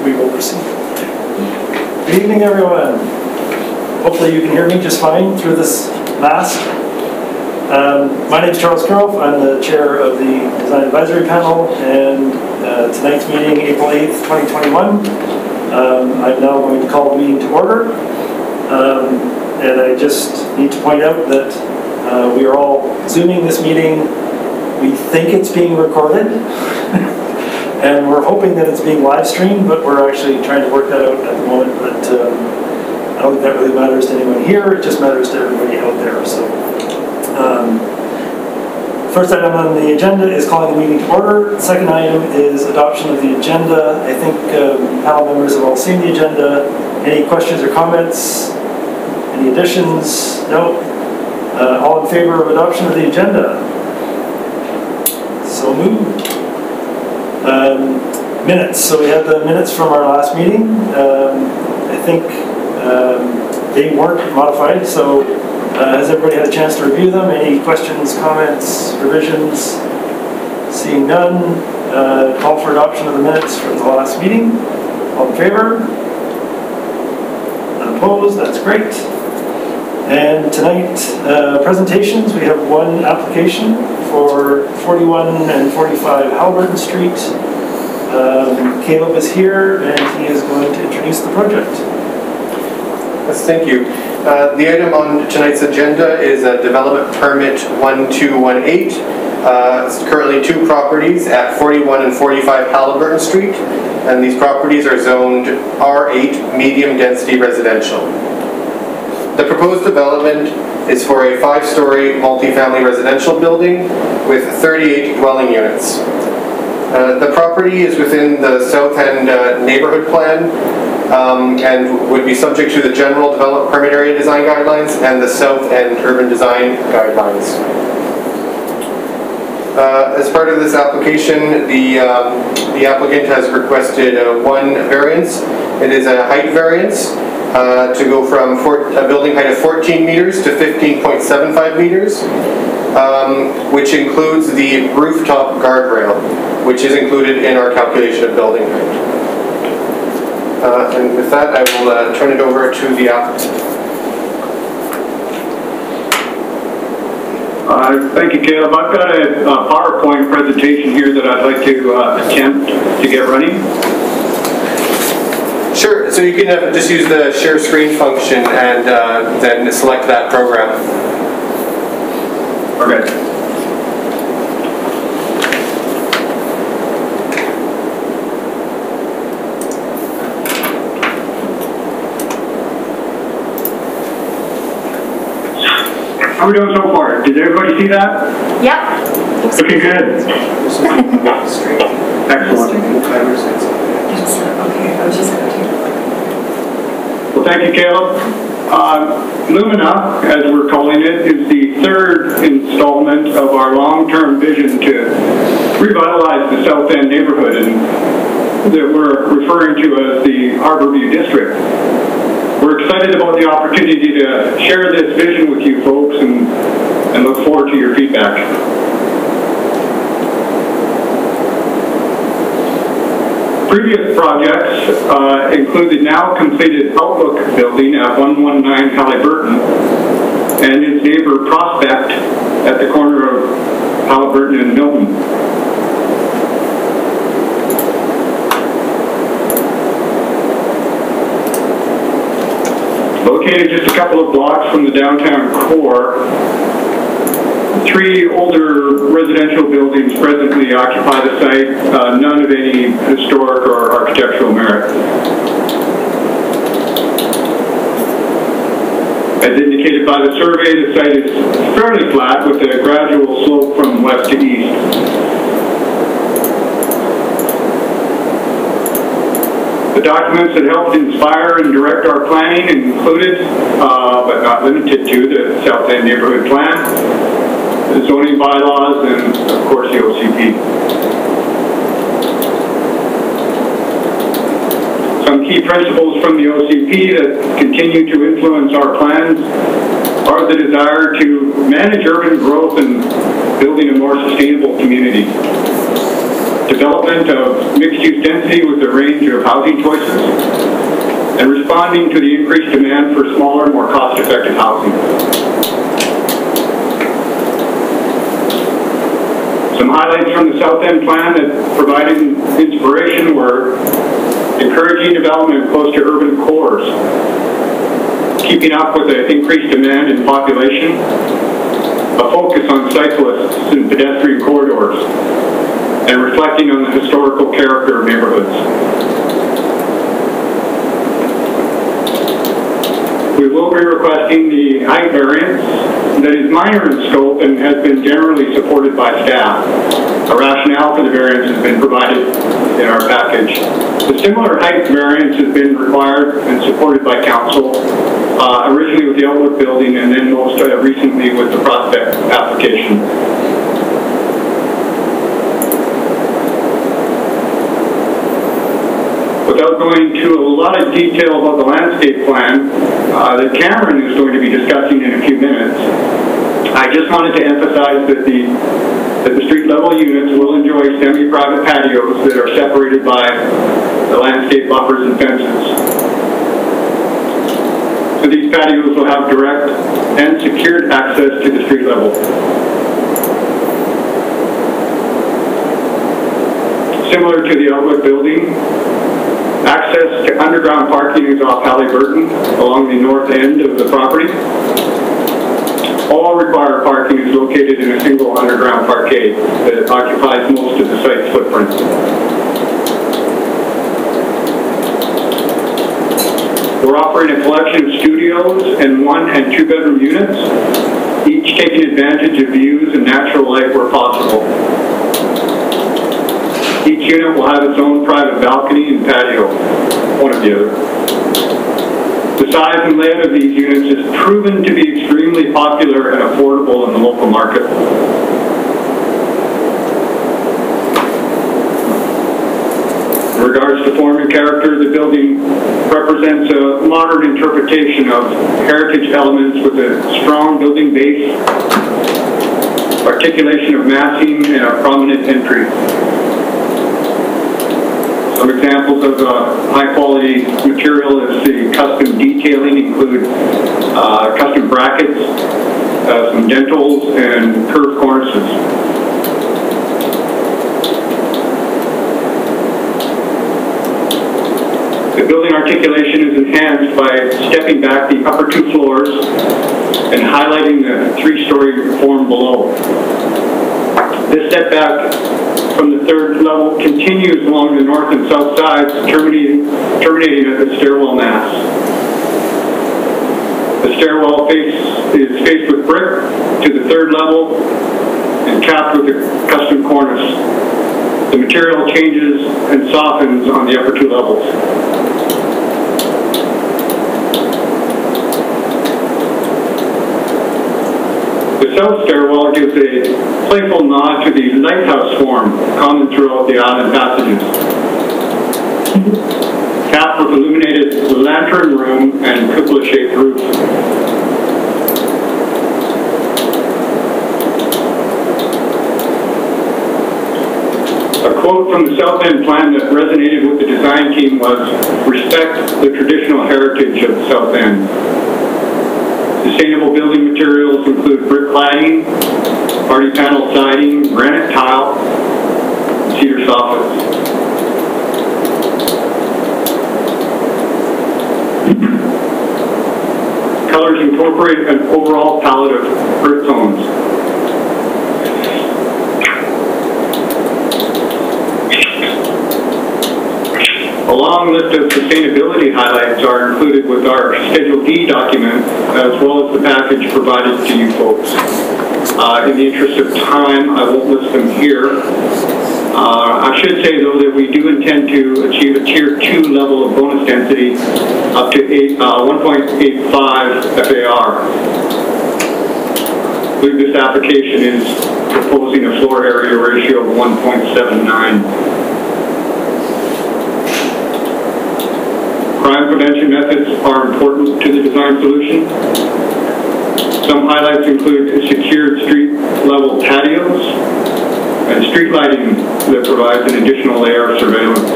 we will proceed. Good evening, everyone. Hopefully you can hear me just fine through this mask. My name is Charles Kurov. I'm the chair of the Design Advisory Panel, and tonight's meeting, April 8th, 2021, I'm now going to call the meeting to order. And I just need to point out that we are all Zooming this meeting. We think it's being recorded, and we're hoping that it's being live streamed, but we're actually trying to work that out at the moment. But I don't think that really matters to anyone here. It just matters to everybody out there. So, first item on the agenda is calling the meeting to order. Second item is adoption of the agenda. I think panel members have all seen the agenda. Any questions or comments? Any additions? No. All in favor of adoption of the agenda? So moved. Minutes. So we have the minutes from our last meeting. I think they weren't modified. So has everybody had a chance to review them? Any questions, comments, revisions? Seeing none, call for adoption of the minutes from the last meeting. All in favor? None opposed? That's great. And tonight, presentations. We have one application for 41 and 45 Halliburton Street. Caleb is here, and he is going to introduce the project. Yes, thank you. The item on tonight's agenda is a development permit 1218. It's currently two properties at 41 and 45 Halliburton Street, and these properties are zoned R8 medium density residential. The proposed development is for a 5-story multifamily residential building with 38 dwelling units. The property is within the South End neighborhood plan and would be subject to the general development permit area design guidelines and the South End urban design guidelines. As part of this application, the applicant has requested one variance. It is a height variance to go from a building height of 14 meters to 15.75 meters, which includes the rooftop guardrail, which is included in our calculation of building height. And with that, I will turn it over to the applicant. Thank you, Caleb. I've got a PowerPoint presentation here that I'd like to attempt to get running. Sure, so you can just use the share screen function and then select that program. Okay. How are we doing so far? Did everybody see that? Yep. Okay, good. Excellent. Okay, I was just going to. Well, thank you, Caleb. Lumina, as we're calling it, is the third installment of our long-term vision to revitalize the South End neighborhood, and that we're referring to as the Harborview District. We're excited about the opportunity to share this vision with you folks and look forward to your feedback. Previous projects include the now completed Outlook building at 119 Halliburton and its neighbor Prospect at the corner of Halliburton and Milton. Located just a couple of blocks from the downtown core, 3 older residential buildings presently occupy the site, none of any historic or architectural merit. As indicated by the survey, the site is fairly flat with a gradual slope from west to east. The documents that helped inspire and direct our planning included, but not limited to, the South End Neighborhood Plan, the zoning bylaws, and of course the OCP. Some key principles from the OCP that continue to influence our plans are the desire to manage urban growth and building a more sustainable community. development of mixed-use density with a range of housing choices, and responding to the increased demand for smaller, more cost-effective housing. Some highlights from the South End plan that provided inspiration were encouraging development close to urban cores, keeping up with the increased demand in population, a focus on cyclists and pedestrian corridors, and reflecting on the historical character of neighborhoods. We will be requesting the height variance that is minor in scope and has been generally supported by staff. A rationale for the variance has been provided in our package. The similar height variance has been required and supported by council, originally with the Outlook building and then most recently with the Prospect application. Without going into a lot of detail about the landscape plan that Cameron is going to be discussing in a few minutes, I just wanted to emphasize that the street level units will enjoy semi-private patios that are separated by the landscape buffers and fences. So these patios will have direct and secured access to the street level. Similar to the Outlook building, access to underground parking is off Halliburton along the north end of the property. All required parking is located in a single underground parkade that occupies most of the site's footprint. We're offering a collection of studios and 1- and 2-bedroom units, each taking advantage of views and natural light where possible. Each unit will have its own private balcony and patio, one or the other. The size and layout of these units has proven to be extremely popular and affordable in the local market. In regards to form and character, the building represents a modern interpretation of heritage elements with a strong building base, articulation of massing, and a prominent entry. Some examples of high-quality material as the custom detailing include custom brackets, some dentals, and curved cornices. The building articulation is enhanced by stepping back the upper 2 floors and highlighting the 3-story form below. This setback from the 3rd level continues along the north and south sides, terminating at the stairwell mass. The stairwell is faced with brick to the 3rd level and capped with a custom cornice. The material changes and softens on the upper 2 levels. The south stairwell gives a playful nod to the lighthouse form common throughout the island passages. Capped with illuminated lantern room and cupola-shaped roof. A quote from the South End plan that resonated with the design team was, "Respect the traditional heritage of the South End." Sustainable building materials include brick cladding, party panel siding, granite tile, and cedar soffits. Colors incorporate an overall palette of earth tones. A long list of sustainability highlights are included with our Schedule D document, as well as the package provided to you folks. In the interest of time, I won't list them here. I should say, though, that we do intend to achieve a Tier 2 level of bonus density up to 1.85 FAR. I believe this application is proposing a floor area ratio of 1.79. Crime prevention methods are important to the design solution. Some highlights include secured street level patios, and street lighting that provides an additional layer of surveillance.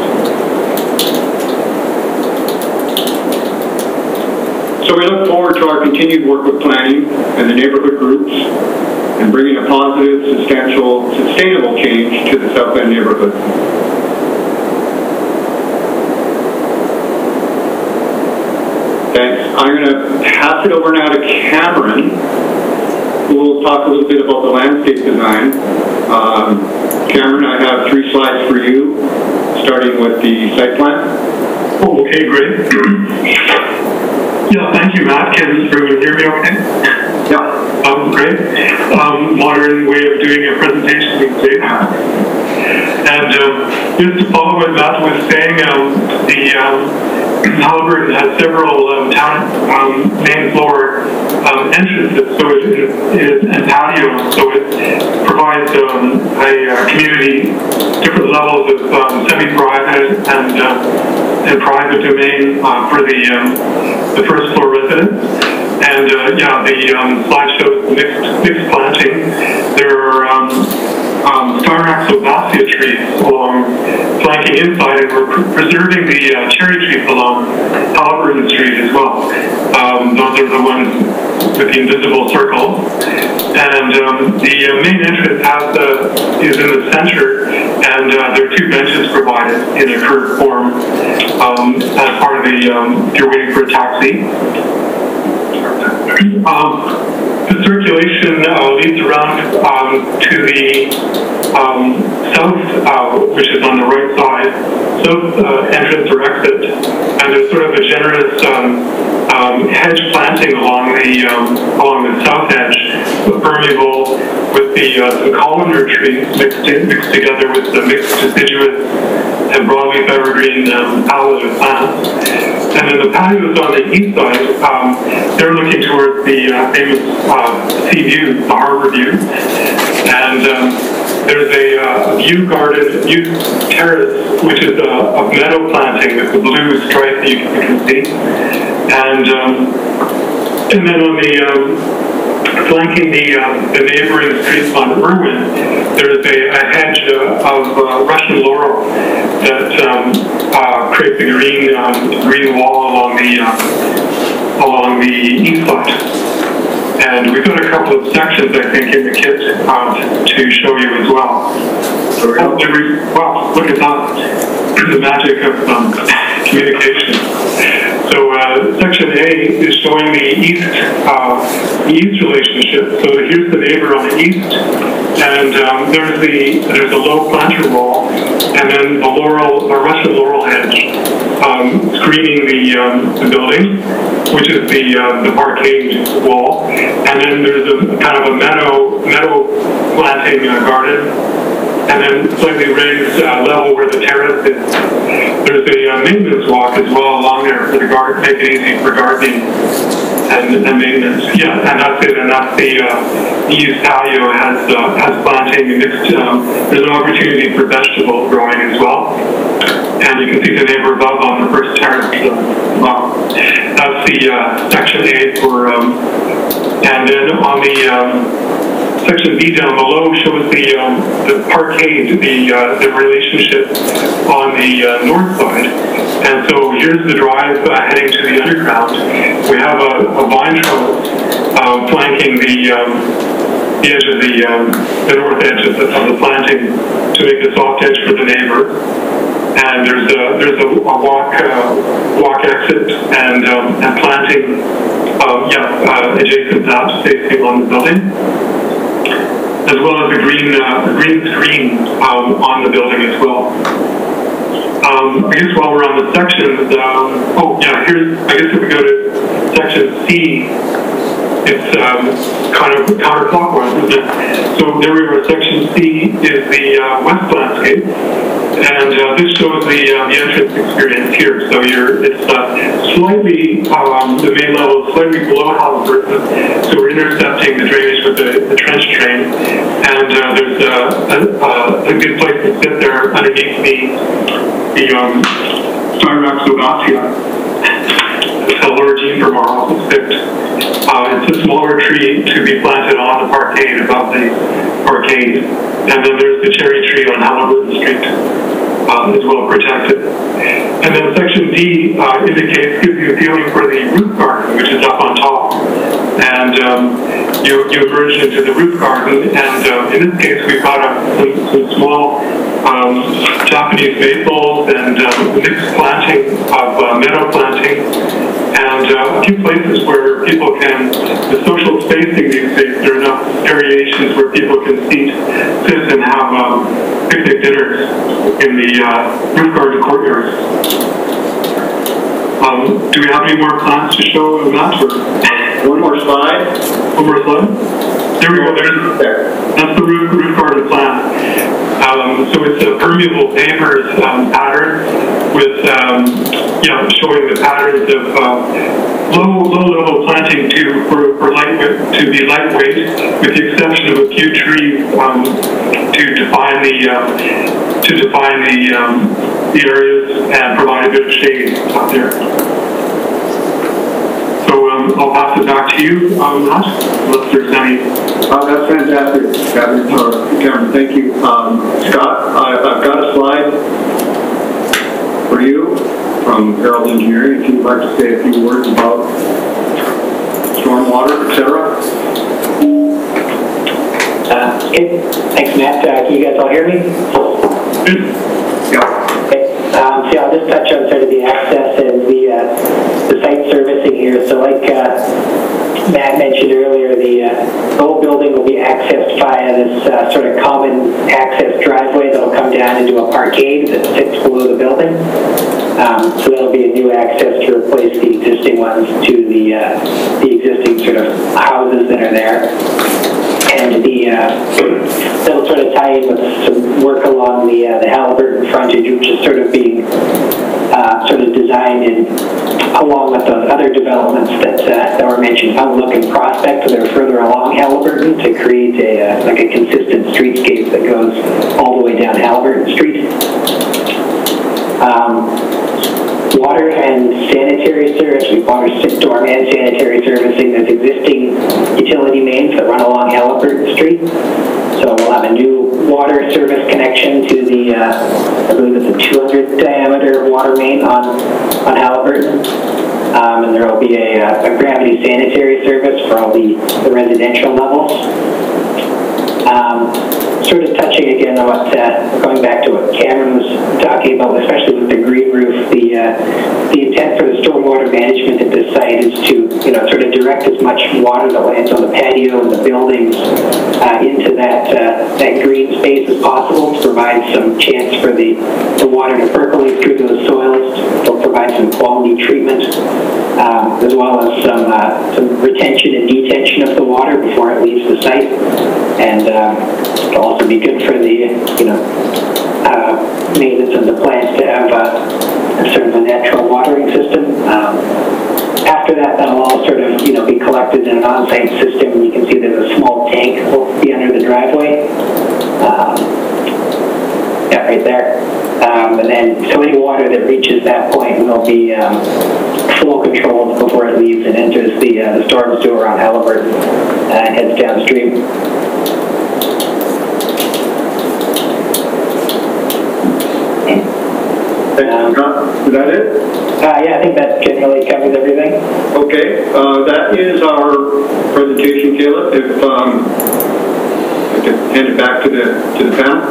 So we look forward to our continued work with planning and the neighborhood groups and bringing a positive, sustainable change to the South End neighborhood. Thanks. I'm going to pass it over now to Cameron, who will talk a little bit about the landscape design. Cameron, I have 3 slides for you, starting with the site plan. Oh, okay, great. Yeah, thank you, Matt. Can everyone hear me okay? Yeah. Great. Modern way of doing a presentation these days. And just to follow what Matt was saying, Halliburton has several main floor entrances, so and patios, so it provides a community different levels of semi-private and private domain for the first floor residents. And yeah, the slide shows mixed planting. There are Styrax Ovacia trees flanking inside, and we're preserving the cherry trees along Halliburton Street as well. Those are the ones with the invisible circle. And the main entrance is in the center, and there are 2 benches provided in a curved form as part of the, if you're waiting for a taxi. The circulation leads around to the south, which is on the right side, south entrance or exit, and there's sort of a generous hedge planting along the south edge, permeable with the colander trees mixed together with the mixed deciduous and broadleaf evergreen palette of plants. And then the patios on the east side, they're looking towards the famous sea view, the harbor view. And there's a view terrace, which is a meadow planting with the blue stripe that you can see. And then on the flanking the neighboring streets on Irwin, there's a hedge of Russian laurel that creates a green wall along the east side. And we've got a couple of sections, I think, in the kit to show you as well. Wow, look at that, the magic of communication. So section A is showing the east relationship. So here's the neighbor on the east, and there's a low planter wall, and then the Russian laurel hedge screening the building, which is the parkade wall, and then there's a kind of a meadow planting garden. And then slightly raised level where the terrace is. There's a maintenance walk as well along there for the garden, make it easy for gardening and maintenance. Yeah, and that's it. And that's the east patio has planting mixed. There's an opportunity for vegetable growing as well. And you can see the neighbor above on the first terrace. Well, that's the section A for. And then on the section B down below shows the parkade, the relationship on the north side. And so here's the drive heading to the underground. We have a vine trellis flanking the edge of the north edge of the planting to make a soft edge for the neighbor. And there's a walk exit and planting adjacent to that spacing on the building, as well as a green screen on the building as well. I guess while we're on the sections, I guess if we go to section C, it's kind of counterclockwise, isn't it? So there we are. Section C is the west landscape, and this shows the entrance experience here. So it's slightly the main level is slightly below Halliburton, so we're intercepting the drainage with the trench drain, and there's a good place to sit there underneath the Styrax Ovacia. Laura Jean from our office picked. It's a smaller tree to be planted on the parkade, above the parkade. And then there's the cherry tree on Halliburton Street, as well protected. And then section D gives you a feeling for the roof garden, which is up on top. And you emerge into the roof garden, and in this case we've got some small Japanese maples and mixed planting of meadow planting, and a few places where people can, the social spacing these days, there are enough variations where people can sit and have picnic dinners in the roof garden courtyard. Do we have any more plants to show on that? Or? One more slide. One more slide? There we go. There. That's the roof garden plan. So it's a permeable pavers pattern with, showing the patterns of low-level planting for lightweight, to be lightweight, with the exception of a few trees to define the areas and provide a bit of shade up there. So I'll pass it back to you, Matt, unless there's any. That's fantastic, Cameron. Thank you. Scott, I've got a slide for you from Harold Engineering, if you'd like to say a few words about stormwater, etc. Okay. Thanks, Matt. Can you guys all hear me? Yeah. Okay. So I'll just touch on sort of the access and the site servicing here. So like Matt mentioned earlier, the whole building will be accessed via this sort of common access driveway that will come down into a parkade that sits below the building. So that'll be a new access to replace the existing ones to the existing sort of houses that are there. And that'll sort of tie in with some work along the Halliburton frontage, which is sort of being sort of designed in along with the other developments that were mentioned, Outlook and Prospect, that are further along Halliburton, to create like a consistent streetscape that goes all the way down Halliburton Street. Water and sanitary service, water, storm and sanitary servicing. There's existing utility mains that run along Halliburton Street. So we'll have a new water service connection to the, I believe it's a 200 diameter water main on Halliburton. And there will be a gravity sanitary service for all the residential levels. Sort of touching again on what, going back to what Cameron was talking about, especially with the green roof, the intent for the stormwater management at this site is to, sort of direct as much water that lands on the patio and the buildings into that green space as possible, to provide some chance for the water to percolate through those soils. They'll provide some quality treatment, as well as some retention and detention of the water before it leaves the site. And it'll also be good for the, maintenance of the plants to have sort of a natural watering system. After that, that'll all sort of, be collected in an on-site system. You can see there's a small tank that will be under the driveway. Yeah, right there. And then, so any water that reaches that point will be flow controlled before it leaves and enters the storm sewer on Halliburton and heads downstream. Is that it? Yeah, I think that generally covers everything. Okay, that is our presentation, Caleb. If I could hand it back to the panel.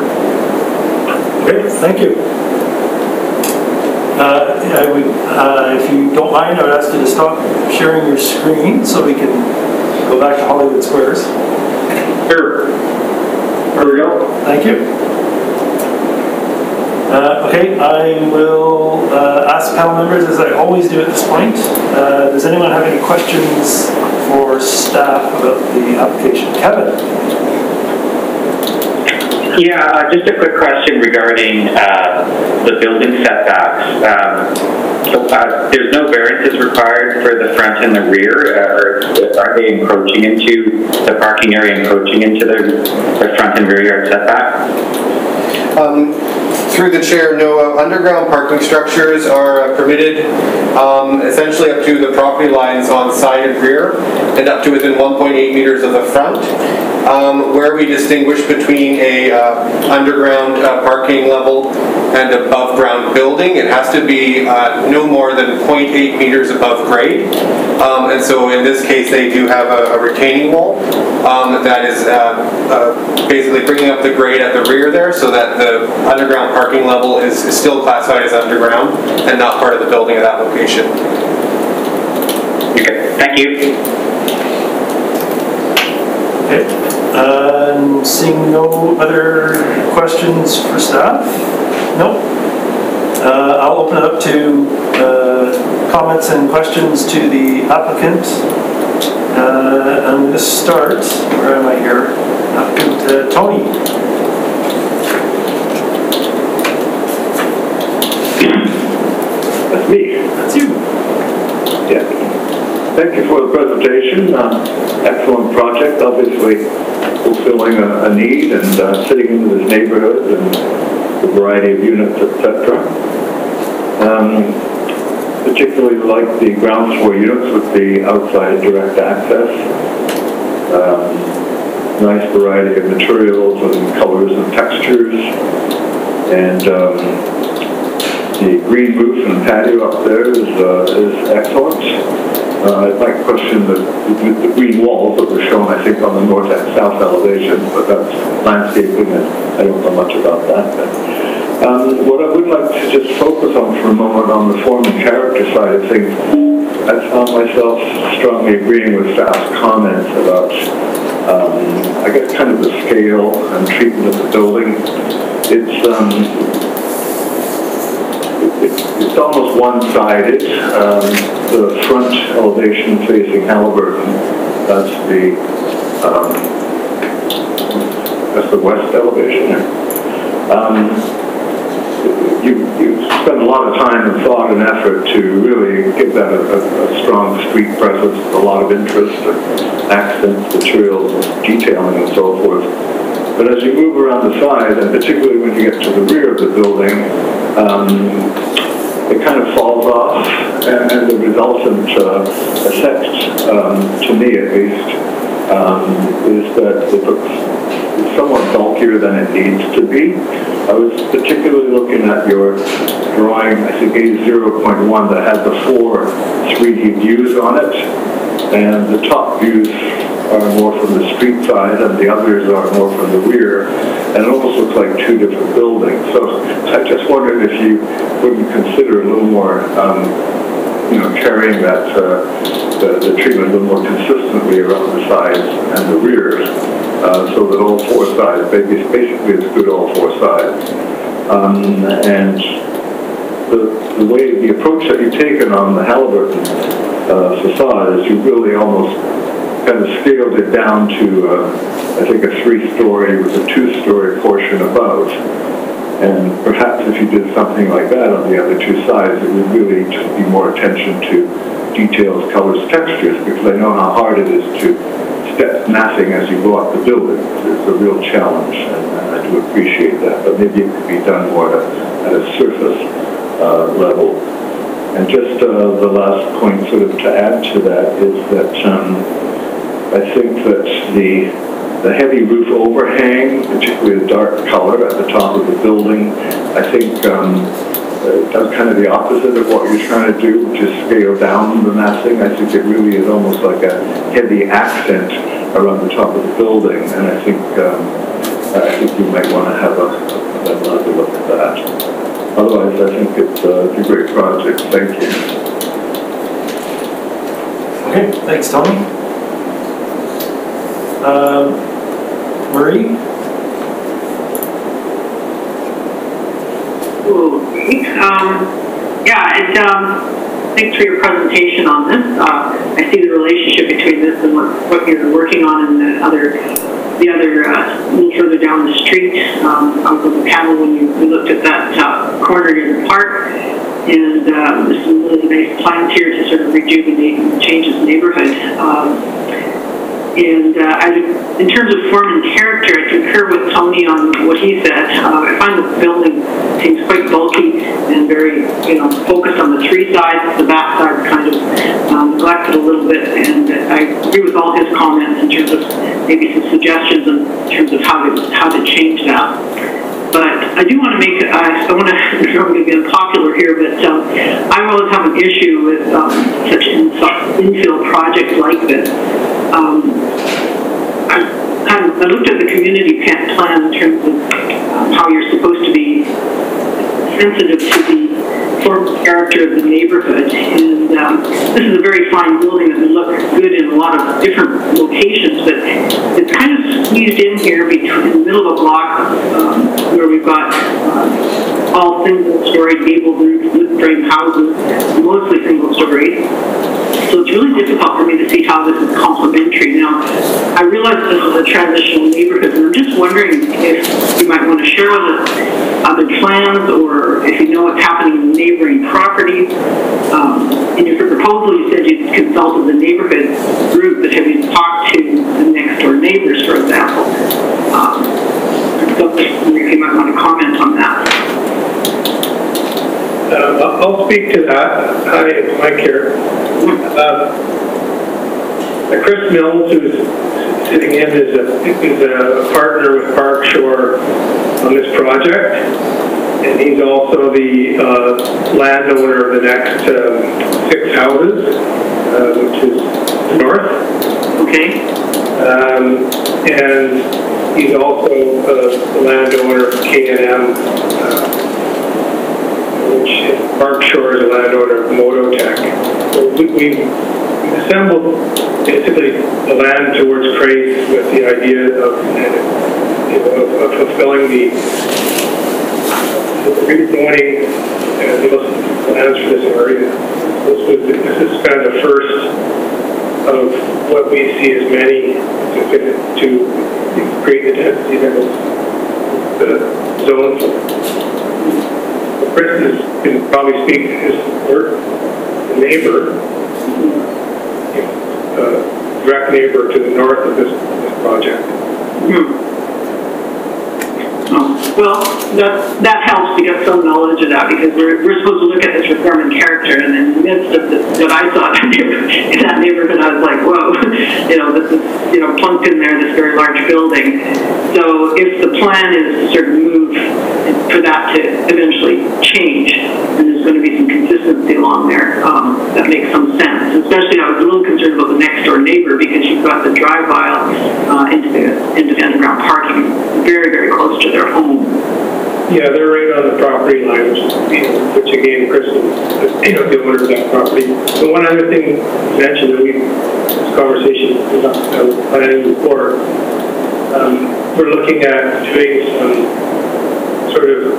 Great, thank you. If you don't mind, I would ask you to stop sharing your screen so we can go back to Hollywood Squares. Here. There we go. Thank you. Okay, I will ask panel members, as I always do at this point, does anyone have any questions for staff about the application? Kevin? Yeah, just a quick question regarding the building setbacks. There's no variances required for the front and the rear, or are they encroaching into the parking area, encroaching into the front and rear yard setback? Through the chair, no underground parking structures are permitted, essentially up to the property lines on side and rear, and up to within 1.8 meters of the front. Where we distinguish between a underground parking level and above ground building, it has to be no more than 0.8 meters above grade. And so in this case, they do have a retaining wall that is basically bringing up the grade at the rear there, so that the underground parking level is still classified as underground and not part of the building at that location. Okay, thank you. Okay. Seeing no other questions for staff? Nope. I'll open it up to comments and questions to the applicant. I'm going to start, where am I here? Applicant Tony. That's me. That's you. Yeah. Thank you for the presentation. Excellent project, obviously fulfilling a need and fitting into this neighborhood and the variety of units, etc. Particularly like the ground floor units with the outside direct access. Nice variety of materials and colors and textures. And the green roof and patio up there is excellent. I'd like to question the green walls that were shown, I think, on the north and south elevation, but that's landscaping, and I don't know much about that. But, what I would like to just focus on for a moment on the form and character side of things, I found myself strongly agreeing with staff's comments about, I guess, kind of the scale and treatment of the building. It's almost one-sided. The front elevation facing Halliburton, that's the west elevation there. You spend a lot of time and thought and effort to really give that a strong street presence, a lot of interest, accents, materials, detailing, and so forth. But as you move around the side, and particularly when you get to the rear of the building, it kind of falls off, and the resultant effect, to me at least, is that it looks somewhat bulkier than it needs to be. I was particularly looking at your drawing, I think A0.1, that had the 4 3D views on it, and the top views are more from the street side and the others are more from the rear, and it almost looks like 2 different buildings. So I just wondered if you wouldn't consider a little more, carrying that the treatment a little more consistently around the sides and the rears, so that all 4 sides, basically it's good all 4 sides. And the approach that you've taken on the Halliburton facade is you really almost kind of scaled it down to, I think, a 3-story with a 2-story portion above. And perhaps if you did something like that on the other 2 sides, it would really just be more attention to details, colors, textures, because I know how hard it is to step massing as you go up the building. It's a real challenge, and I do appreciate that. But maybe it could be done more at a surface level. And just the last point sort of to add to that is that I think that the heavy roof overhang, particularly the dark color at the top of the building, I think does kind of the opposite of what you're trying to do, which is scale down the massing. I think it really is almost like a heavy accent around the top of the building, and I think you might want to have another look at that. Otherwise, I think it's a great project. Thank you. Okay, thanks, Tony. Marie? Thanks for your presentation on this. I see the relationship between this and what you're working on and the other a little further down the street. I was on the panel when we looked at that corner near the park, and there's some really nice plans here to sort of rejuvenate and change this neighborhood. And in terms of form and character, I concur with Tony on what he said. I find the building seems quite bulky and very, focused on the three sides. The back side kind of neglected a little bit, and I agree with all his comments in terms of maybe some suggestions in terms of how to change that. But I do want to make, I want to, I'm going to be unpopular here, but I always have an issue with such infill projects like this. I looked at the community plan in terms of how you're supposed to be sensitive to the form and character of the neighborhood, and this is a very fine building that would look good in a lot of different locations, but it's kind of squeezed in here in the middle of a block where we've got all single-story gable roof, wood frame houses, mostly single-story. So it's really difficult for me to see how this is complementary. Now, I realize this is a transitional neighborhood, and I'm just wondering if you might want to share with us other plans, or if you know what's happening in the neighboring properties. In your proposal, you said you consulted the neighborhood group, but have you talked to the next door neighbors, for example? So if you might want to comment on that. I'll speak to that. Hi, it's Mike here. Chris Mills, who's sitting in, is a partner with Park Shore on this project, and he's also the landowner of the next 6 houses, which is north. Okay. And he's also the landowner of K&M, which Park Shore is a landowner of Mototech. So we've assembled basically the land towards Crace with the idea of fulfilling the rezoning plans for this area. This is kind of the first of what we see as many to create the density that was the zone for. Chris can probably speak to his support. The neighbor, direct neighbor to the north of this project. Well, that helps to get some knowledge of that, because we're supposed to look at this with form and character, and in the midst of what I saw in that neighborhood, I was like, whoa, this is, plunked in there, this very large building. So if the plan is to sort of move for that to eventually change, and there's going to be some consistency along there, that makes some sense. Especially, I was a little concerned about the next door neighbor, because you've got the drive aisle into the underground parking very, very close to their home. Yeah, they're right on the property line, which again, Chris is the owner of that property. But one other thing to mention that this conversation was planning before, we're looking at doing some sort of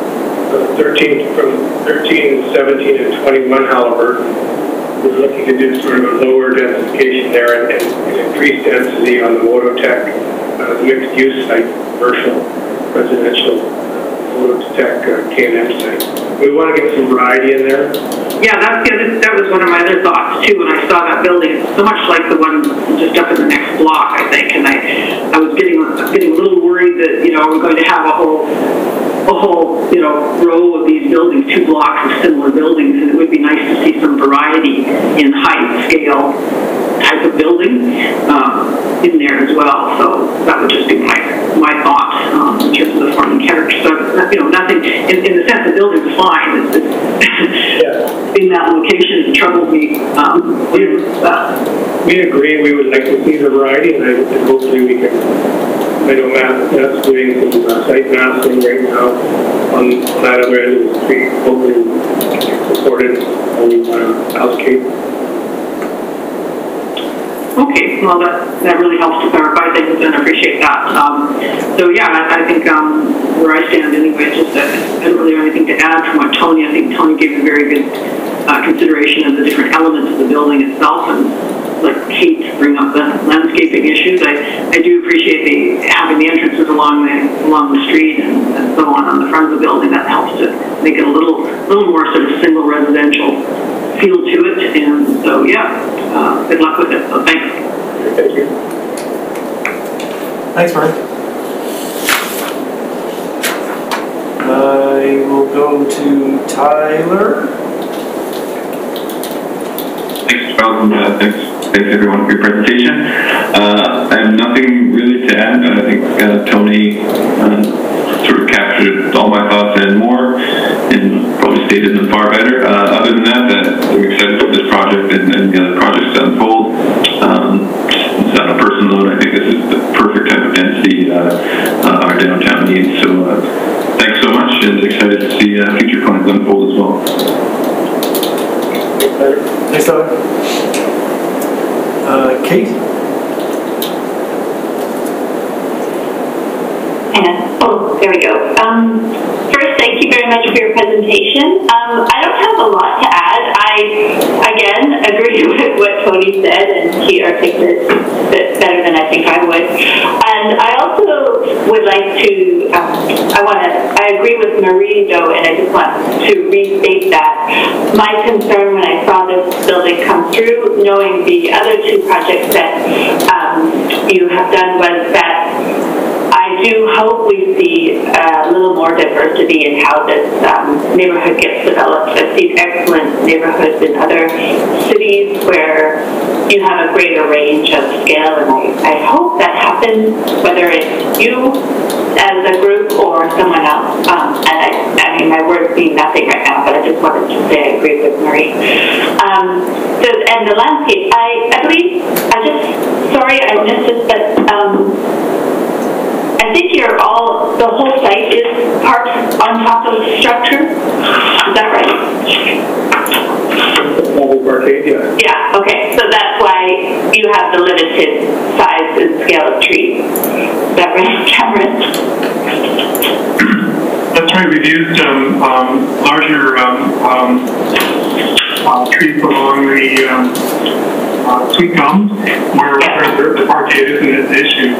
13, 17, and 21 Halliburton. We're looking to do sort of a lower densification there and increase density on the Mototech mixed use site, commercial, residential, Mototech K&M site. We want to get some variety in there. Yeah, that was one of my other thoughts too when I saw that building. It's so much like the one just up in the next block, I think, and I was getting a little worried that we're going to have a whole row of these buildings, 2 blocks of similar buildings, and it would be nice to see some variety in height, scale, type of building in there as well. So that would just be my thought in terms of the form and character. So nothing in the sense the building's fine. It's in that location, it troubled me. We agree. We would like to see the variety, and hopefully we can. I know Matt's doing some site mapping right now on that other end of the street. Hopefully we can support it and we want to allocate. Okay, well that really helps to clarify things, and I appreciate that. So yeah, I think where I stand anyway, just I don't really have anything to add from what Tony. I think Tony gave a very good consideration of the different elements of the building itself, and like Kate bring up the landscaping issues. I do appreciate having the entrances along the street and so on the front of the building. That helps to make it a little more sort of single residential feel to it. And so yeah, good luck with it. So thanks. Thank you. Thanks, Murray. I will go to Tyler. Thanks, Charles, and thanks everyone for your presentation. I have nothing really to add. I think Tony sort of captured all my thoughts and more, and probably stated them far better. Other than that, I'm excited for this project and the other projects to unfold. Just on a personal note, I think this is the perfect type of density our downtown needs. So thanks so much, and excited to see future plans unfold as well. Thanks, Tyler. Kate? Oh, there we go. First, thank you very much for your presentation. I don't have a lot to add. I, again, agree with what Tony said, and he articulated it better than I think I would. And I also would like to, I agree with Marie, though, and I just want to restate that. My concern when I saw this building come through, knowing the other two projects that you have done, was that I do hope we see a little more diversity in how this neighborhood gets developed. I've seen excellent neighborhoods in other cities where you have a greater range of scale, and I hope that happens, whether it's you as a group or someone else. And I mean, my words mean nothing right now, but I just wanted to say I agree with Marie. And the landscape, I believe, sorry I missed this, but I think the whole site is parked on top of the structure. Is that right? Mobile parkade, yeah. Yeah, okay. So that's why you have the limited size and scale of trees. Is that right, Cameron? That's right. We've used larger trees along the sweet gums, where the parkade isn't an issue.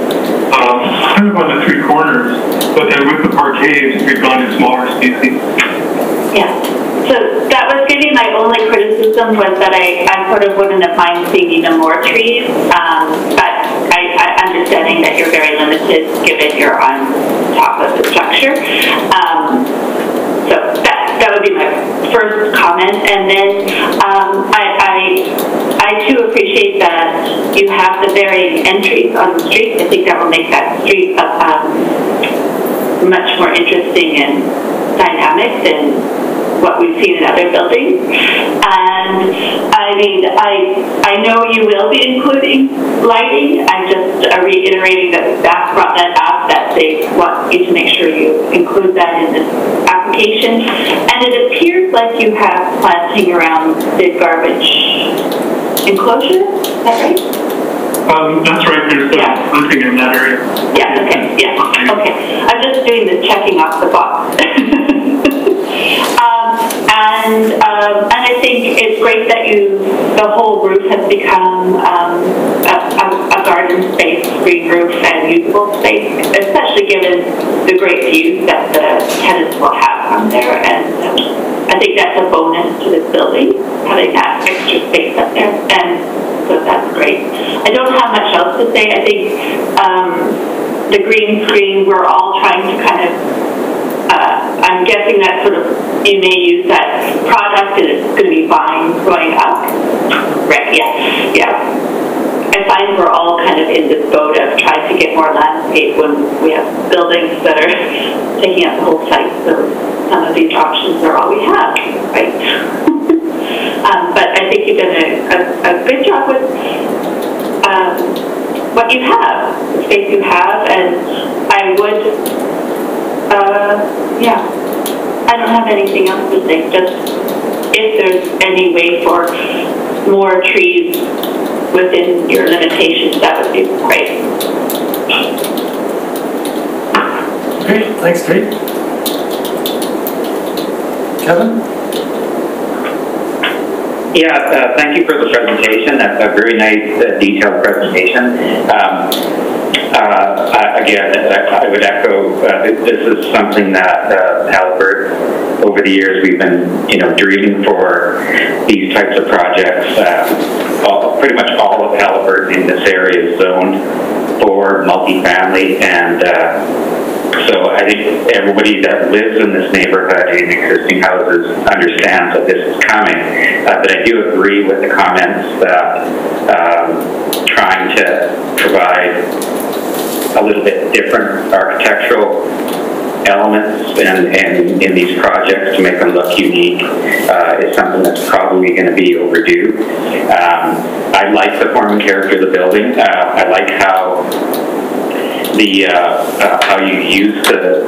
Kind of on the three corners, but then with the parkades, we've gone to smaller species. Yeah. So that was going to be my only criticism, was that I sort of wouldn't have mind seeing even more trees, but I understanding that you're very limited given you're on top of the structure. So that would be my first comment, and then I too appreciate that you have the varying entries on the street. I think that will make that street much more interesting and dynamic than what we've seen in other buildings. And I mean, I know you will be including lighting. I'm just reiterating that staff brought that up, that they want you to make sure you include that in this application. And it appears like you have planting around the garbage enclosure. Is that right? That's right. There's planting in that area. Yeah. Okay. Yeah. Okay. I'm just doing the checking off the box. And I think it's great that the whole roof has become a garden space, green roof, and usable space, especially given the great views that the tenants will have from there. And I think that's a bonus to this building, having that extra space up there. And so that's great. I don't have much else to say. I think the green screen, we're all trying to kind of I'm guessing that sort of, you may use that product and it's going to be vines growing up. Right, yeah. I find we're all kind of in this boat of trying to get more landscape when we have buildings that are taking up the whole site. So some of these options are all we have, right? But I think you've done a good job with what you have, the space you have, and I would I don't have anything else to say, just if there's any way for more trees within your limitations, that would be great. Okay, thanks, Kate. Kevin? Yeah, thank you for the presentation. That's a very nice, detailed presentation. Again, I would echo, this is something that Halliburton, over the years, we've been, dreaming for these types of projects. Pretty much all of Halliburton in this area is zoned for multifamily, and so I think everybody that lives in this neighborhood in existing houses understands that this is coming. But I do agree with the comments that trying to provide a little bit different architectural elements in these projects to make them look unique is something that's probably going to be overdue. I like the form and character of the building. I like how how you use the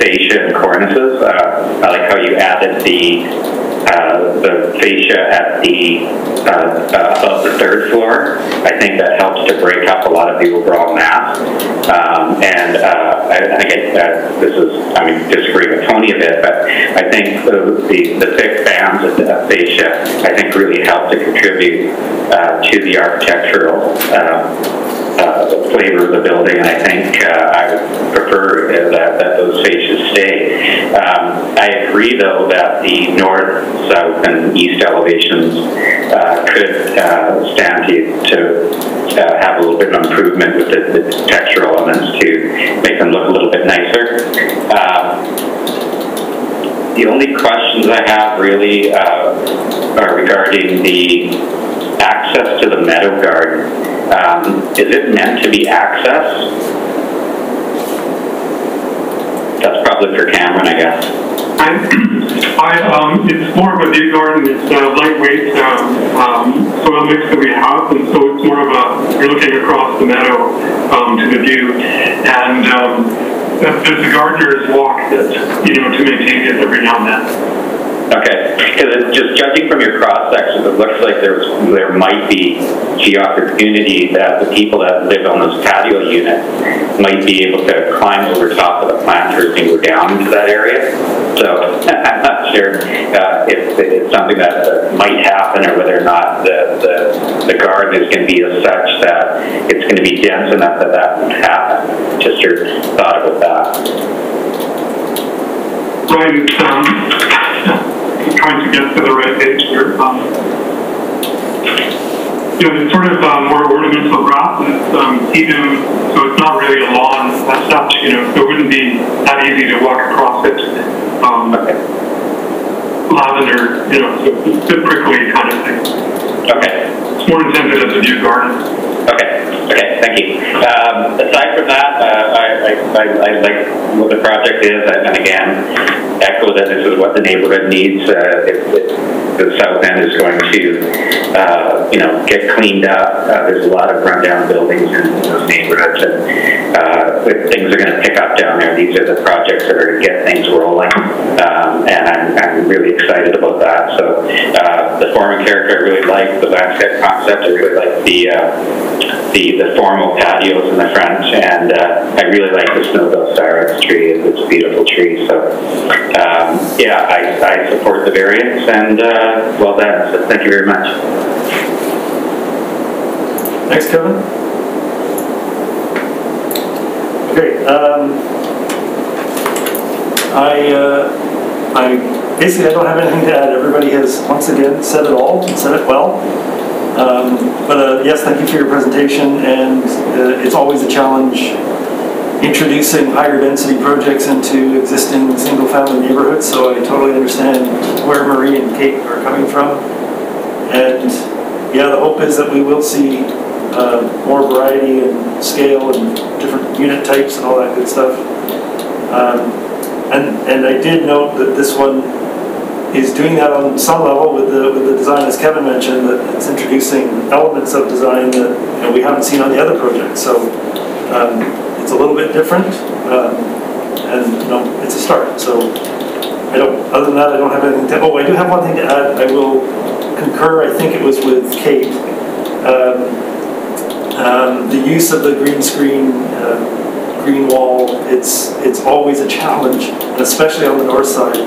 fascia and cornices. I like how you added the fascia at the above the third floor. I think that helps to break up a lot of the overall mass. And I get this is, I mean, disagreeing with Tony a bit, but I think the thick bands of the fascia, I think, really help to contribute to the architectural flavor of the building, and I think I would prefer that those fascias stay. I agree, though, that the north, south, and east elevations could stand to have a little bit of improvement with the textural elements to make them look a little bit nicer. The only questions I have really are regarding the access to the meadow garden. Is it meant to be accessed? That's probably for Cameron, I guess. It's more of a view garden. It's lightweight soil mix that we have, and so it's more of you're looking across the meadow to the view, and there's a gardener's walk that, to maintain it every now and then. Okay, because just judging from your cross section, it looks like there might be the opportunity that the people that live on those patio units might be able to climb over top of the planters and go down into that area. So I'm not sure if it's something that might happen, or whether or not the garden is going to be as such that it's going to be dense enough that won't happen. Just your thought about that. Right. Trying to get to the right page here. It's sort of more ornamental grass, and it's sedum, so it's not really a lawn as such, so it wouldn't be that easy to walk across it. Lavender, so it's a bit prickly kind of thing. Okay. It's more intended as a view garden. Okay, thank you. Aside from that, I like what the project is, and again, echo that this is what the neighborhood needs. If the south end is going to, get cleaned up, there's a lot of rundown buildings in those neighborhoods, and things are going to pick up down there. These are the projects that are going to get things rolling, and I'm really excited about that. So the form and character I really like, the landscape concept, I really like the formal patios in the front, and I really like the snowbell Cyrex tree. It's a beautiful tree. So I support the variance, and well done. So thank you very much. Thanks, Kevin. Okay. Basically I don't have anything to add. Everybody has once again said it all and said it well. But yes, thank you for your presentation, and it's always a challenge introducing higher density projects into existing single family neighborhoods, so I totally understand where Marie and Kate are coming from. And yeah, the hope is that we will see more variety and scale and different unit types and all that good stuff. And I did note that this one is doing that on some level with the design, as Kevin mentioned, that it's introducing elements of design that we haven't seen on the other projects. So it's a little bit different, and it's a start. So other than that, I don't have anything to. Oh, I do have one thing to add. I will concur. I think it was with Kate. The use of the green screen, green wall. It's always a challenge, and especially on the north side.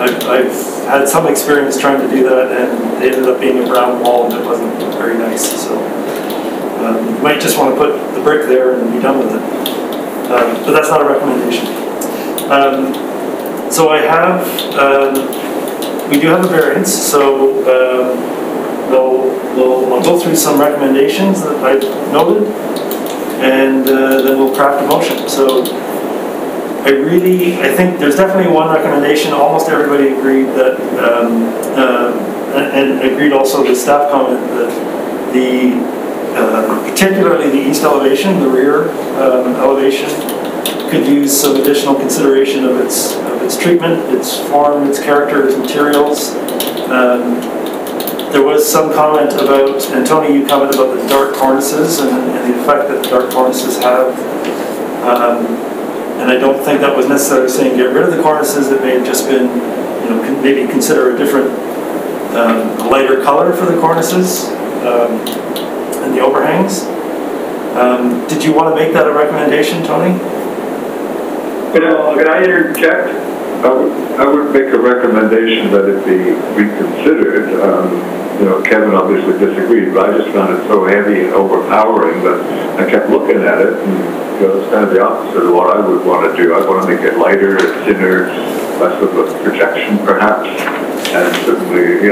I've had some experience trying to do that, and it ended up being a brown wall, and it wasn't very nice. So you might just want to put the brick there and be done with it. But that's not a recommendation. So I have, we do have a variance. So I'll go through some recommendations that I noted, and then we'll craft a motion. So I think there's definitely one recommendation. Almost everybody agreed that, and agreed also with staff comment that particularly the east elevation, the rear elevation, could use some additional consideration of its treatment, its form, its character, its materials. There was some comment about, and Tony, you commented about the dark cornices and the effect that the dark cornices have. And I don't think that was necessarily saying get rid of the cornices. It may have just been, maybe consider a different, lighter color for the cornices and the overhangs. Did you want to make that a recommendation, Tony? Can I interject? I would make a recommendation that it be reconsidered. Kevin obviously disagreed, but I just found it so heavy and overpowering that I kept looking at it, and it's kind of the opposite of what I would want to do. I want to make it lighter, thinner, less of a projection perhaps, and certainly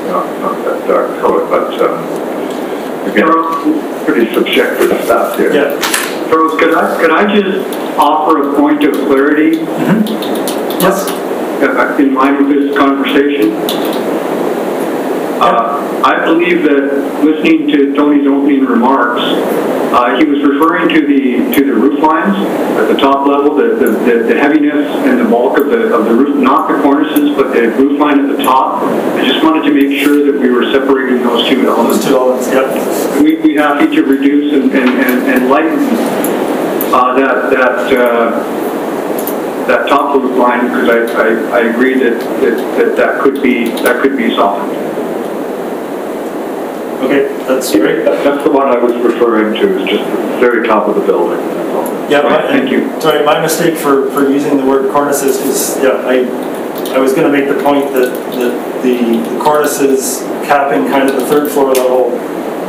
not that dark color, but again, pretty subjective stuff here. Yeah. Charles, could I just offer a point of clarity? Yes. In line with this conversation? I believe that listening to Tony's opening remarks, he was referring to the roof lines at the top level, the heaviness and the bulk of the roof, not the cornices, but the roof line at the top. I just wanted to make sure that we were separating those two elements. Those two elements, yep. We'd be happy to reduce and lighten that top roof line, because I agree that could be softened. Okay, that's great. That's the one I was referring to, is just the very top of the building. Yeah, thank you. Sorry, my mistake for using the word cornices, because I was going to make the point that the cornices capping kind of the third floor level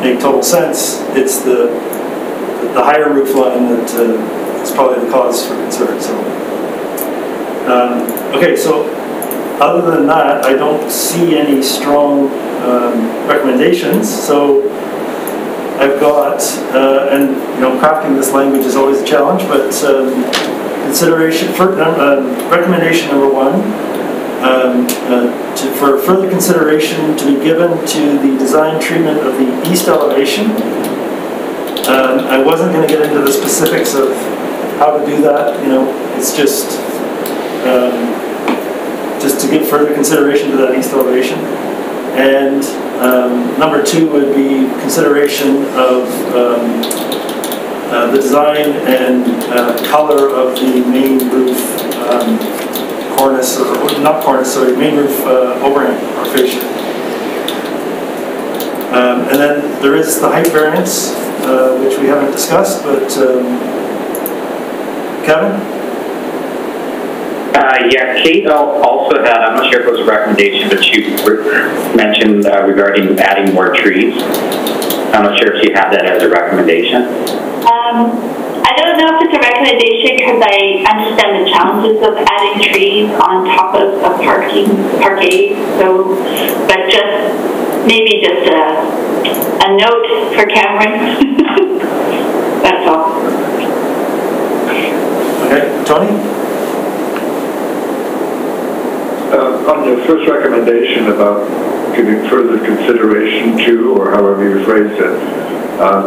make total sense. It's the higher roof line that is probably the cause for concern. So, okay, so other than that, I don't see any strong recommendations. So I've got, and crafting this language is always a challenge, but consideration for recommendation number one, for further consideration to be given to the design treatment of the east elevation. I wasn't going to get into the specifics of how to do that. It's just to give further consideration to that east elevation. And number two would be consideration of the design and color of the main roof cornice, or not cornice, sorry, main roof overhang or fascia. And then there is the height variance, which we haven't discussed, but Kevin? Yeah, Kate also had, I'm not sure if it was a recommendation, but she mentioned regarding adding more trees. I'm not sure if she had that as a recommendation. I don't know if it's a recommendation, because I understand the challenges of adding trees on top of a parkade. So, but maybe just a note for Cameron. That's all. Okay, Tony? On your first recommendation about giving further consideration to, or however you phrased it,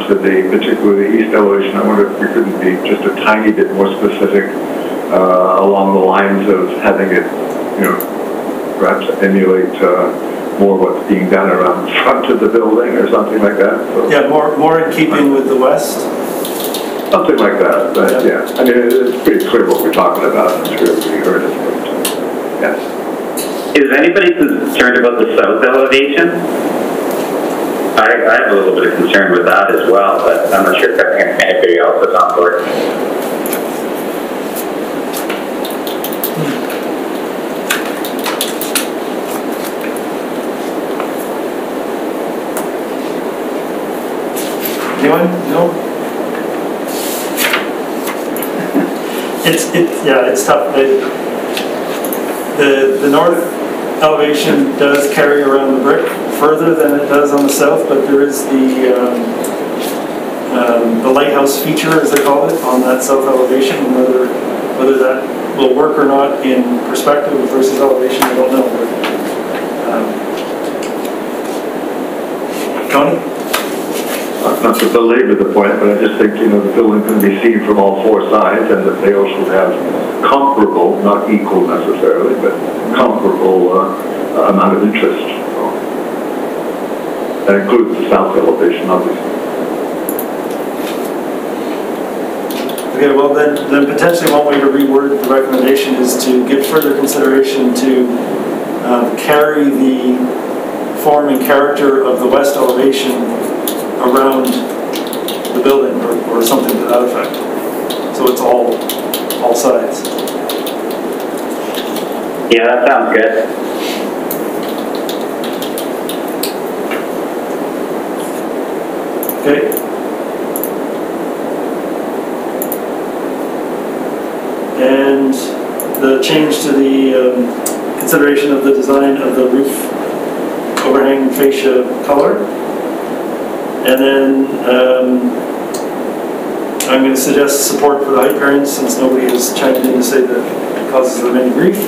to the particularly east elevation, I wonder if we couldn't be just a tiny bit more specific along the lines of having it, perhaps emulate more what's being done around the front of the building or something like that. So, yeah, more in keeping with the west. Something like that, but yeah. I mean, it's pretty clear what we're talking about. I'm sure we heard it, but yes. Is anybody concerned about the south elevation? I have a little bit of concern with that as well, but I'm not sure if anybody else is on board. Anyone? No? It's tough. The north elevation does carry around the brick further than it does on the south, but there is the lighthouse feature, as they call it, on that south elevation. And whether that will work or not in perspective versus elevation, I don't know. But, Tony? Not to belabor the point, but I just think, the building can be seen from all four sides, and that they also have comparable, not equal necessarily, but comparable amount of interest. So that includes the south elevation, obviously. Okay, well then potentially one way to reword the recommendation is to give further consideration to carry the form and character of the west elevation around the building, or something to that effect. So it's all sides. Yeah, that sounds good. Okay. And the change to the consideration of the design of the roof overhang fascia color. And then I'm going to suggest support for the height variance, since nobody has chimed in to say that it causes them any grief.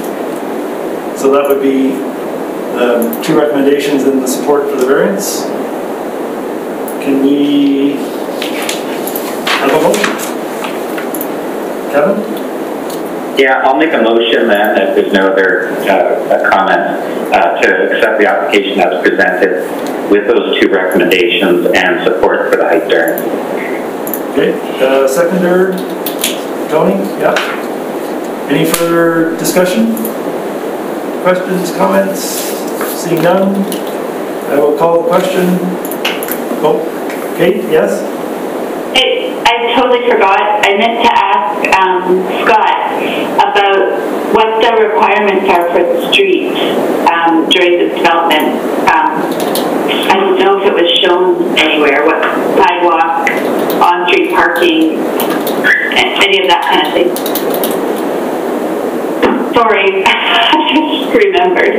So that would be 2 recommendations in the support for the variance. Can we have a motion? Kevin? Yeah, I'll make a motion then, if there's no other comments, to accept the application as presented with those 2 recommendations and support for the height variance. Okay, seconder, Tony? Yeah. Any further discussion? Questions, comments? Seeing none, I will call the question. Oh, Kate, yes? I totally forgot. I meant to ask Scott about what the requirements are for the street during this development. I don't know if it was shown anywhere, what sidewalk, on-street parking, any of that kind of thing. Sorry, I just remembered.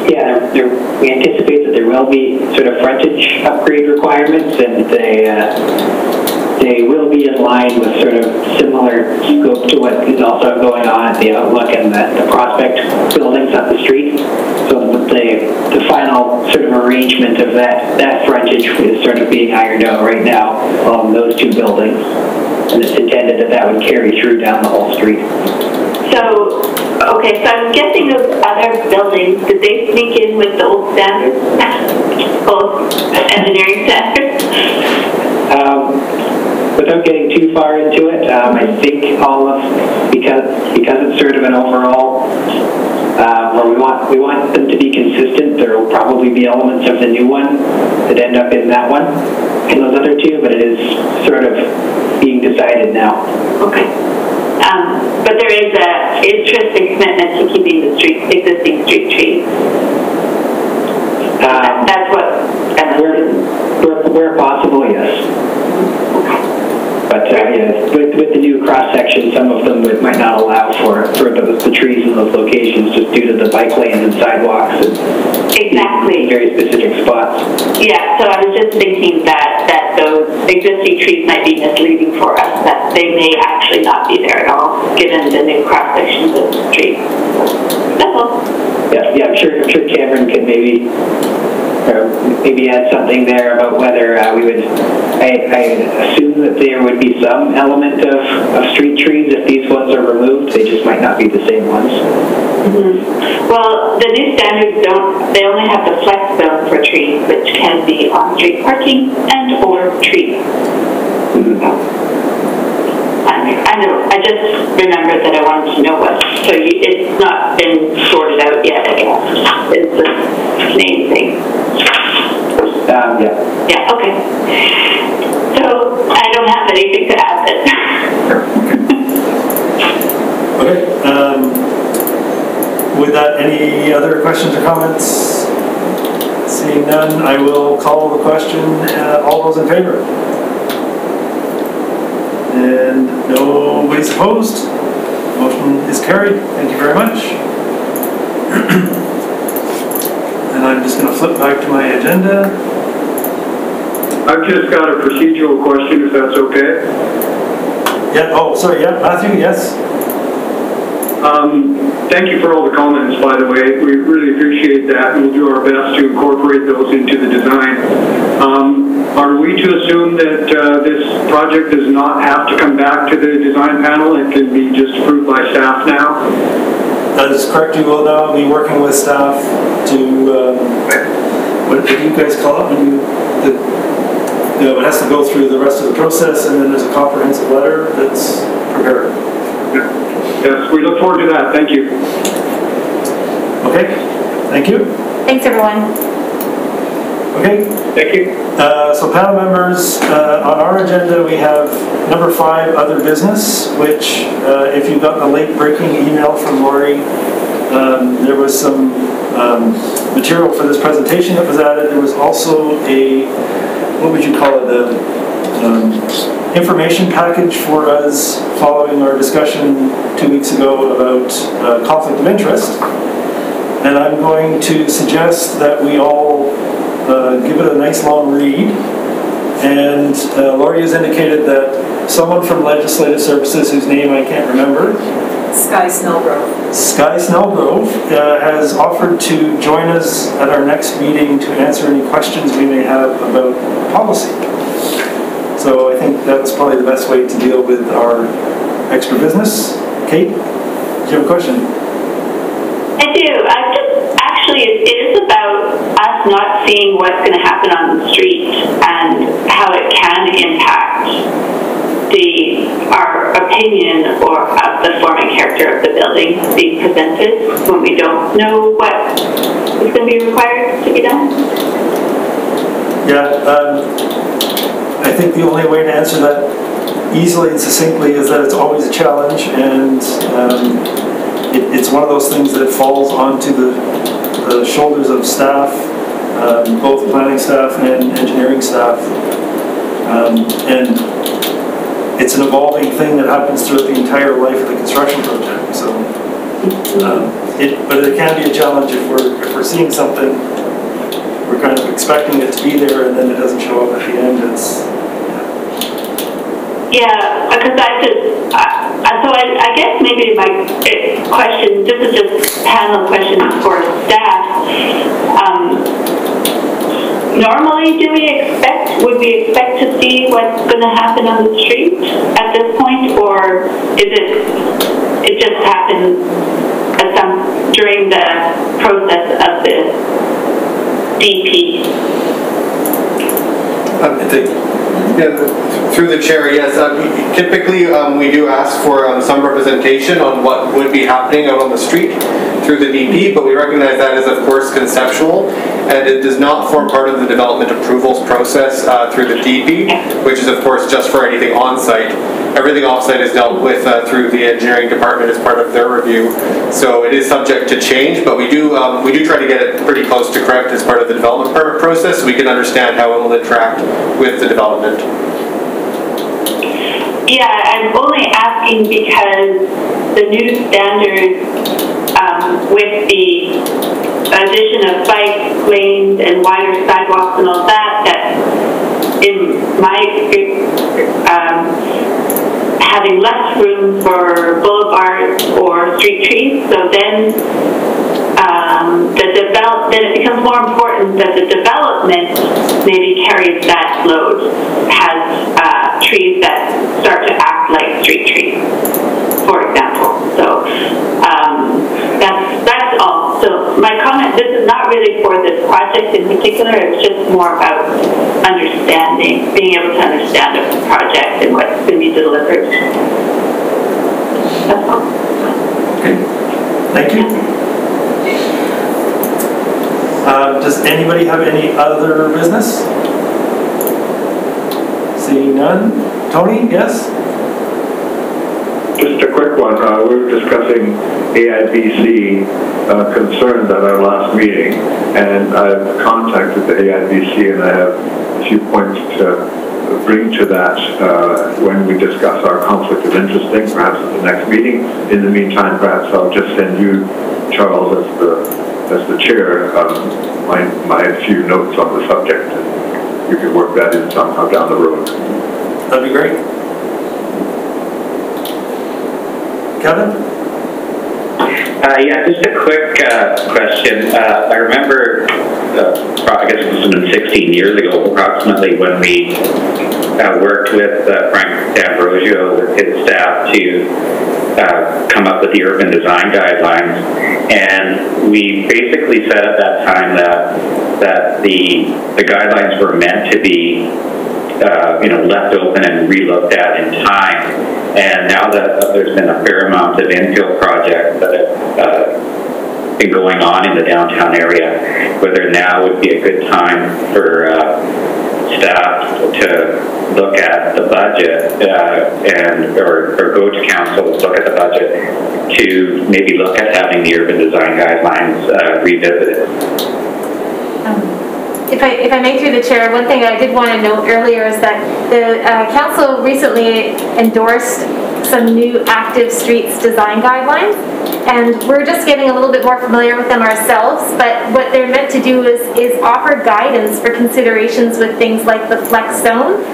Yeah, we anticipate that there will be sort of frontage upgrade requirements, and they will be in line with sort of similar scope to what is also going on at the Outlook and the Prospect buildings up the street. So the final sort of arrangement of that frontage is sort of being ironed out right now on those 2 buildings, and it's intended that would carry through down the whole street. So, okay, so I'm guessing those other buildings, did they sneak in with the old standards? Old engineering standards? Without getting too far into it, I think because it's sort of an overall, where we want them to be consistent, there will probably be elements of the new one that end up in that one, in those other 2, but it is sort of being decided now. Okay. But there is an interesting commitment to keeping the existing street trees. That's what... Where possible, yes. But with the new cross-section, some of them might not allow for the trees in those locations, just due to the bike lanes and sidewalks and exactly very specific spots. Yeah, so I was just thinking that those existing trees might be misleading for us, that they may actually not be there at all, given the new cross-sections of the street. That's all. Yeah, I'm sure Cameron could maybe add something there about whether we would, I assume that there would be some element of street trees if these ones are removed. They just might not be the same ones. Mm-hmm. Well, the new standards they only have the flex zone for trees, which can be on-street parking and or trees. Mm-hmm. I know, I just remembered that I wanted to know what, so it's not been sorted out yet, I guess, is the main thing. Yeah. Yeah, okay. So, I don't have anything to add then. Okay. With that, any other questions or comments? Seeing none, I will call the question. All those in favor? And nobody's opposed. Motion is carried. Thank you very much. back to my agenda. I've just got a procedural question, if that's okay. Yeah, oh, sorry, yeah, Matthew, yes. Thank you for all the comments, by the way. We really appreciate that, and we'll do our best to incorporate those into the design. Are we to assume that this project does not have to come back to the design panel? It can be just approved by staff now? That is correct. We will now be working with staff to, what do you guys call it? It has to go through the rest of the process, and then there's a comprehensive letter that's prepared. Yes, we look forward to that. Thank you. Okay, thank you. Thanks, everyone. Okay. Thank you. So panel members, on our agenda we have number 5, other business, which if you got the late breaking email from Lori, there was some material for this presentation that was added. There was also a, what would you call it, information package for us following our discussion 2 weeks ago about conflict of interest. And I'm going to suggest that we all give it a nice long read. And Lori has indicated that someone from Legislative Services, whose name I can't remember, Sky Snellgrove. Sky Snellgrove has offered to join us at our next meeting to answer any questions we may have about policy. So I think that was probably the best way to deal with our extra business. Kate, do you have a question? I do. Actually, it is about us not seeing what's going to happen on the street and how it can impact our opinion of the form and character of the building being presented when we don't know what is going to be required to be done. Yeah. I think the only way to answer that easily and succinctly is that it's always a challenge, and it's one of those things that falls onto the shoulders of staff, both planning staff and engineering staff, and it's an evolving thing that happens throughout the entire life of the construction project. So, but it can be a challenge if we're seeing something, we're kind of expecting it to be there, and then it doesn't show up at the end. Yeah, because I guess maybe my question, this is just panel question for staff. Normally, would we expect to see what's going to happen on the street at this point, or is it just happens during the process of the DP? Through the chair, yes. Typically, we do ask for some representation on what would be happening out on the street through the DP, but we recognize that is, of course, conceptual, and it does not form part of the development approvals process through the DP, which is, of course, just for anything on-site. Everything off-site is dealt with through the engineering department as part of their review, so it is subject to change, but we do try to get it pretty close to correct as part of the development permit process, so we can understand how it will interact with the development. Yeah, I'm only asking because the new standards with the addition of bike lanes and wider sidewalks and all that in my experience, having less room for boulevards or street trees, so then then it becomes more important that the development maybe carries that load, has trees that start to act like street trees, for example. So that's all. So my comment, this is not really for this project in particular, it's just more about understanding, being able to understand the project and what's going to be delivered. That's all. Okay, thank you. Does anybody have any other business? Seeing none. Tony, yes? Just a quick one. We were discussing AIBC concerns at our last meeting, and I've contacted the AIBC, and I have a few points to bring to that when we discuss our conflict of interest thing, perhaps at the next meeting. In the meantime, perhaps I'll just send you, Charles, as the as the chair, my few notes on the subject. And you can work that in somehow down the road. That'd be great. Kevin? Yeah, just a quick question. I remember, I guess it was 16 years ago approximately, when we worked with Frank D'Ambrosio with his staff to come up with the urban design guidelines. And we basically said at that time that the guidelines were meant to be left open and re-looked at in time. And now that there's been a fair amount of infill projects that have been going on in the downtown area, whether now would be a good time for staff to look at the budget or go to council to look at the budget to maybe look at having the urban design guidelines revisited. If I may through the chair, one thing I did want to note earlier is that the council recently endorsed some new active streets design guidelines, and we're just getting a little bit more familiar with them ourselves, but what they're meant to do is offer guidance for considerations with things like the flex zone.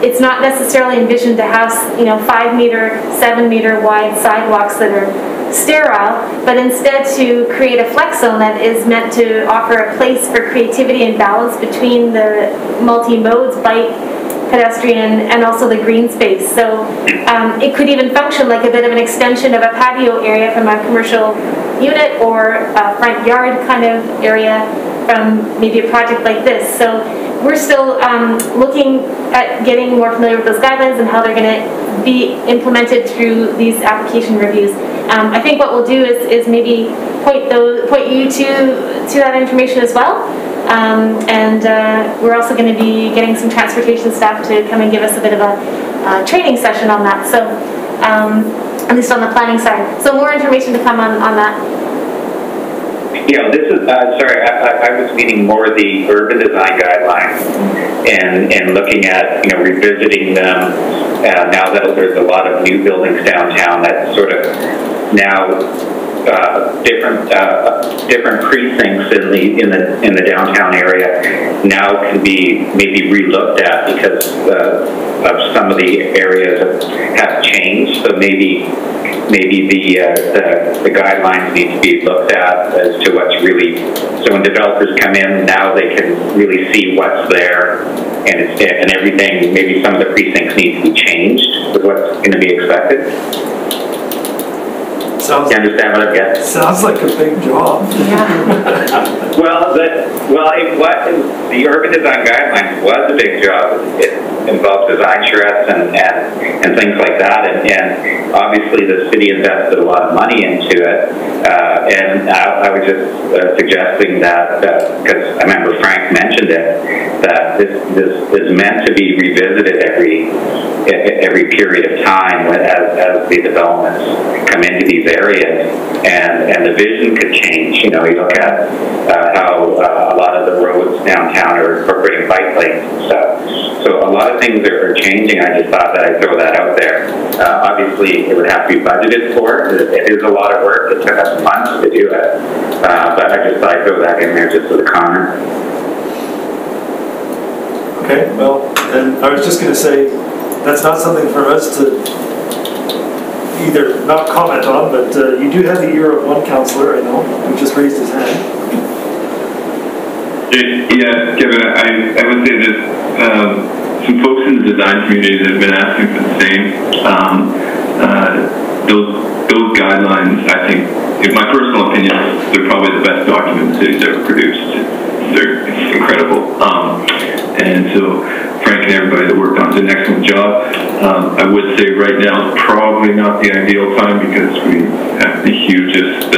It's not necessarily envisioned to have 5 meter, 7 meter wide sidewalks that are sterile, but instead to create a flex zone that is meant to offer a place for creativity and balance between the multi-modes, bike, pedestrian, and also the green space. So it could even function like a bit of an extension of a patio area from a commercial unit, or a front yard kind of area from maybe a project like this. So we're still looking at getting more familiar with those guidelines and how they're going to be implemented through these application reviews. I think what we'll do is maybe point you to that information as well. And we're also going to be getting some transportation staff to come and give us a bit of a training session on that. So at least on the planning side. So more information to come on that. This is, sorry, I was meaning more the urban design guidelines and looking at, revisiting them now that there's a lot of new buildings downtown that sort of now different precincts in the downtown area now can be maybe re-looked at because of some of the areas have changed. So maybe the guidelines need to be looked at as to what's really, so when developers come in now they can really see what's there and everything. Maybe some of the precincts need to be changed with what's going to be expected. You understand what I'm getting? Sounds like a big job. Yeah. The urban design guidelines was a big job. It involved design charrettes and things like that, and obviously the city invested a lot of money into it. And I was just suggesting that because I remember Frank mentioned it, that this is meant to be revisited every period of time as the developments come into these areas, and the vision could change. You look at how a lot of the roads downtown are incorporating bike lanes and stuff. So a lot of things are changing. I just thought that I'd throw that out there. Obviously, it would have to be budgeted for. It is a lot of work. It took us months to do it. But I just thought I'd throw that in there just as a comment. Okay, well, and I was just going to say, that's not something for us to either not comment on, but you do have the ear of one councillor, I know, who just raised his hand. Yeah, Kevin, I would say that some folks in the design community that have been asking for the same. Those guidelines, I think, in my personal opinion, they're probably the best document the city's ever produced. It's incredible. And so Frank and everybody that worked on did an excellent job. I would say right now is probably not the ideal time because we have the hugest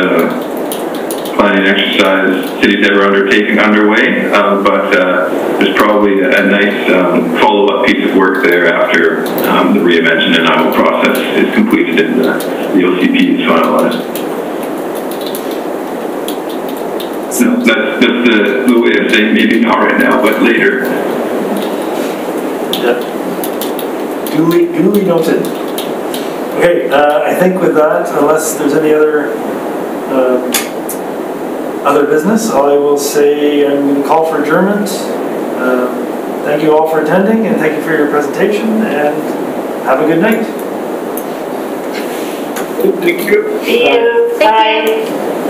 planning exercise city's ever undertaken underway, but there's probably a nice follow-up piece of work there after the Reimagined and IMO process is completed and the OCP is finalized. So that's the way of saying maybe not right now, but later. Yeah. Duly noted. Okay, I think with that, unless there's any other other business, I will say I'm going to call for adjournment. Thank you all for attending, and thank you for your presentation, and have a good night. Thank you. See you. Bye.